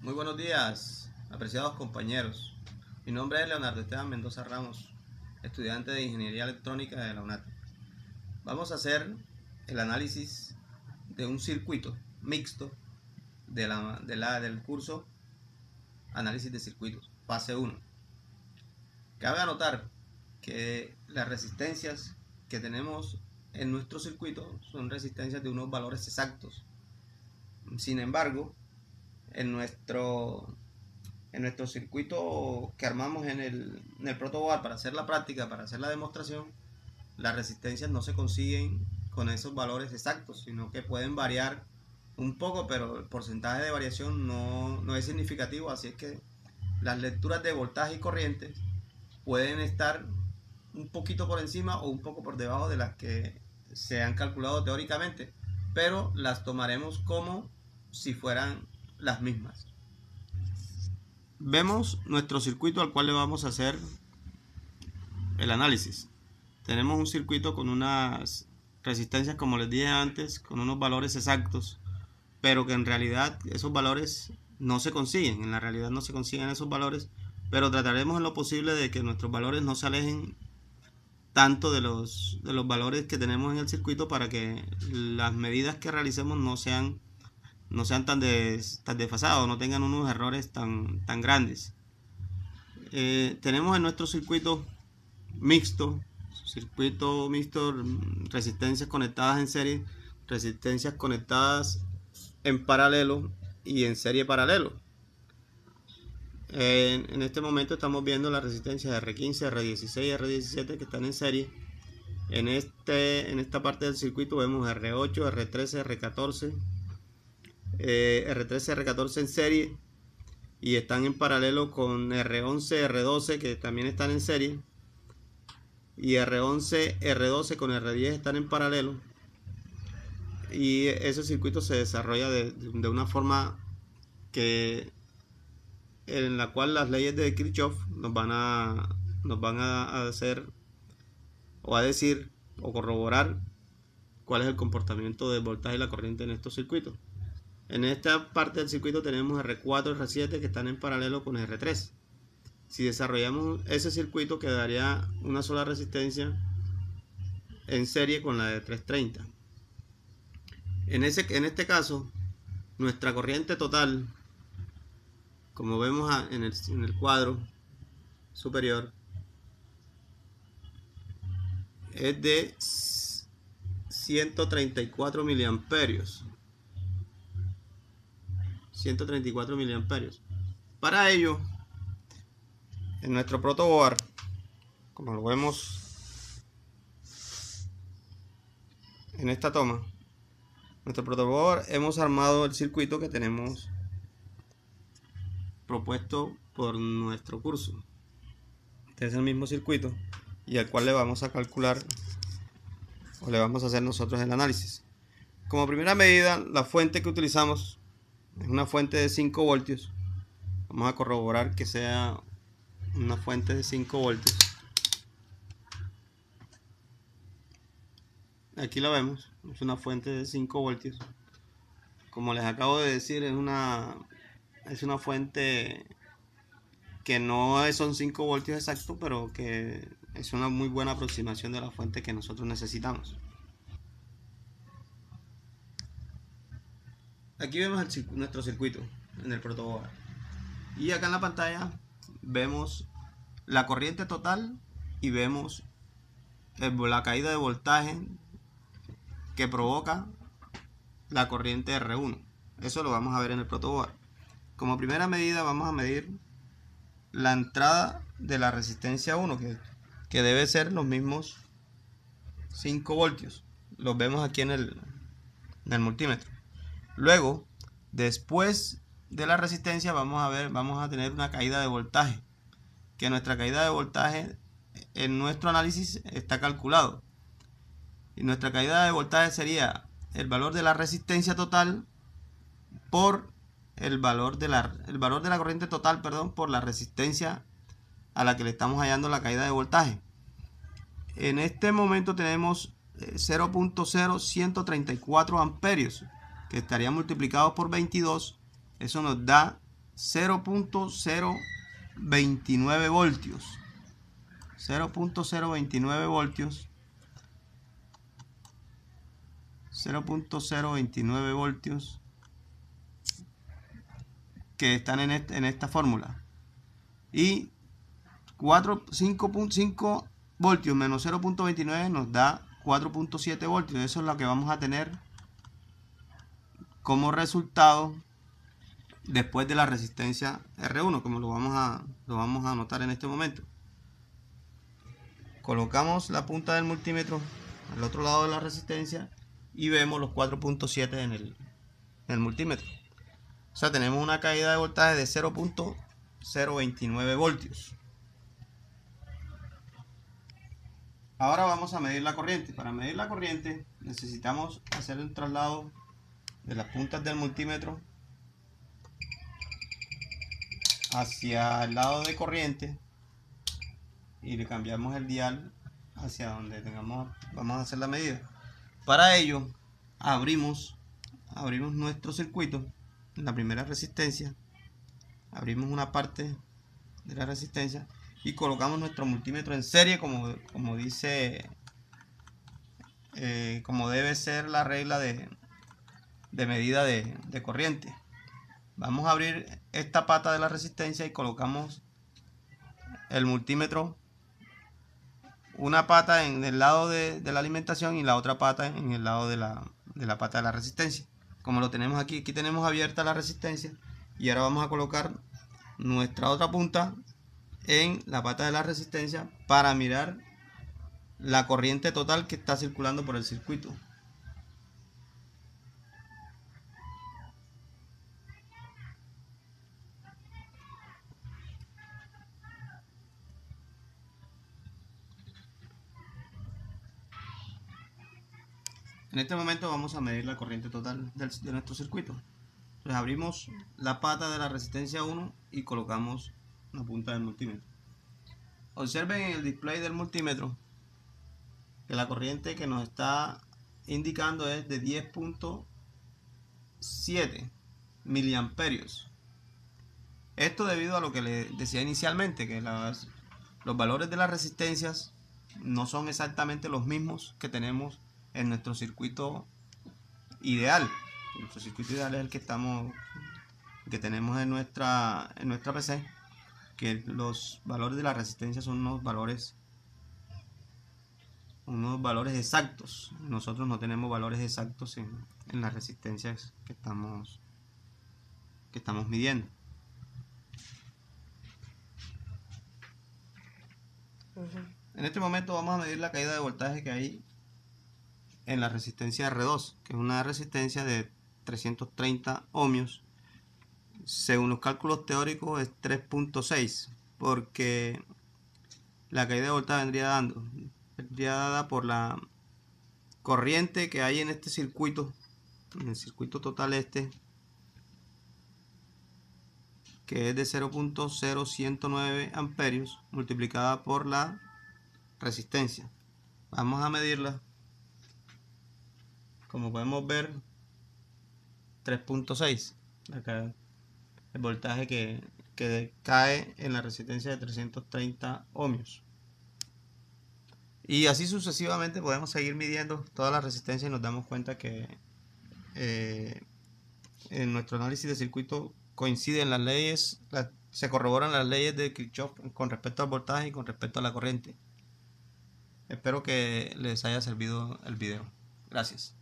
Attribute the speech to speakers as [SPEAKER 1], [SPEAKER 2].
[SPEAKER 1] Muy buenos días, apreciados compañeros. Mi nombre es Leonardo Esteban Mendoza Ramos, estudiante de Ingeniería Electrónica de la UNAT. Vamos a hacer el análisis de un circuito mixto del curso Análisis de Circuitos, fase 1. Cabe anotar que las resistencias que tenemos en nuestro circuito son resistencias de unos valores exactos. Sin embargo, en nuestro circuito que armamos en el protoboard para hacer la práctica, para hacer la demostración, las resistencias no se consiguen con esos valores exactos, sino que pueden variar un poco, pero el porcentaje de variación no es significativo, así es que las lecturas de voltaje y corriente pueden estar un poquito por encima o un poco por debajo de las que se han calculado teóricamente, pero las tomaremos como si fueran las mismas. Vemos nuestro circuito al cual le vamos a hacer el análisis. Tenemos un circuito con unas resistencias, como les dije antes, con unos valores exactos, pero que en realidad esos valores no se consiguen. En la realidad no se consiguen esos valores, pero trataremos en lo posible de que nuestros valores no se alejen tanto de los valores que tenemos en el circuito, para que las medidas que realicemos no sean tan desfasados, no tengan unos errores tan grandes. Tenemos en nuestro circuito mixto, resistencias conectadas en serie, resistencias conectadas en paralelo y en serie paralelo. En este momento estamos viendo las resistencias R15, R16 y R17 que están en serie. En esta parte del circuito vemos R8, R13, R14, R13, R14 en serie, y están en paralelo con R11, R12 que también están en serie, y R11, R12 con R10 están en paralelo. Y ese circuito se desarrolla de una forma en la cual las leyes de Kirchhoff nos van a hacer o a decir o corroborar cuál es el comportamiento del voltaje y la corriente en estos circuitos. En esta parte del circuito tenemos R4 y R7 que están en paralelo con R3. Si desarrollamos ese circuito, quedaría una sola resistencia en serie con la de 330. En este caso, nuestra corriente total, como vemos en el cuadro superior, es de 134 miliamperios. 134 miliamperios. Para ello, en nuestro protoboard, como lo vemos en esta toma, nuestro protoboard, hemos armado el circuito que tenemos propuesto por nuestro curso. Este es el mismo circuito y al cual le vamos a calcular o le vamos a hacer nosotros el análisis. Como primera medida, la fuente que utilizamos es una fuente de 5 voltios. Vamos a corroborar que sea una fuente de 5 voltios. Aquí la vemos, es una fuente de 5 voltios. Como les acabo de decir, es una fuente que no son 5 voltios exactos, pero que es una muy buena aproximación de la fuente que nosotros necesitamos. Aquí vemos nuestro circuito en el protoboard, y acá en la pantalla vemos la corriente total y vemos la caída de voltaje que provoca la corriente R1. Eso lo vamos a ver en el protoboard. Como primera medida vamos a medir la entrada de la resistencia 1, que debe ser los mismos 5 voltios. Los vemos aquí en el multímetro. Luego, después de la resistencia, vamos a tener una caída de voltaje, que nuestra caída de voltaje en nuestro análisis está calculado, y nuestra caída de voltaje sería el valor de la resistencia total por el valor de la corriente total, por la resistencia a la que le estamos hallando la caída de voltaje. En este momento tenemos 0.0134 amperios, que estaría multiplicado por 22. Eso nos da 0.029 voltios. 0.029 voltios. 0.029 voltios que están en esta fórmula. Y 5.5 voltios menos 0.29 nos da 4.7 voltios. Eso es lo que vamos a tener como resultado después de la resistencia R1, como lo vamos a anotar en este momento. Colocamos la punta del multímetro al otro lado de la resistencia y vemos los 4.7 en el multímetro. O sea, tenemos una caída de voltaje de 0.029 voltios. Ahora vamos a medir la corriente. Para medir la corriente necesitamos hacer un traslado de las puntas del multímetro hacia el lado de corriente y le cambiamos el dial hacia donde vamos a hacer la medida. Para ello abrimos nuestro circuito. En la primera resistencia abrimos una parte de la resistencia y colocamos nuestro multímetro en serie como dice, como debe ser la regla de medida de corriente. Vamos a abrir esta pata de la resistencia y colocamos el multímetro, una pata en el lado de la alimentación y la otra pata en el lado de la pata de la resistencia. Como lo tenemos aquí tenemos abierta la resistencia y ahora vamos a colocar nuestra otra punta en la pata de la resistencia para mirar la corriente total que está circulando por el circuito. En este momento vamos a medir la corriente total de nuestro circuito. Entonces abrimos la pata de la resistencia 1 y colocamos la punta del multímetro. Observen en el display del multímetro que la corriente que nos está indicando es de 10.7 miliamperios. Esto debido a lo que les decía inicialmente, que los valores de las resistencias no son exactamente los mismos que tenemos en nuestro circuito ideal. Nuestro circuito ideal es el que tenemos en nuestra PC, que los valores de la resistencia son unos valores exactos. Nosotros no tenemos valores exactos en las resistencias que estamos midiendo. En este momento vamos a medir la caída de voltaje que hay en la resistencia R2, que es una resistencia de 330 ohmios. Según los cálculos teóricos es 3.6, porque la caída de voltaje vendría dada por la corriente que hay en este circuito, en el circuito total que es de 0.0109 amperios multiplicada por la resistencia. Vamos a medirla. Como podemos ver, 3.6, acá el voltaje que cae en la resistencia de 330 ohmios. Y así sucesivamente podemos seguir midiendo todas las resistencias y nos damos cuenta que en nuestro análisis de circuito coinciden las leyes, se corroboran las leyes de Kirchhoff con respecto al voltaje y con respecto a la corriente. Espero que les haya servido el video. Gracias.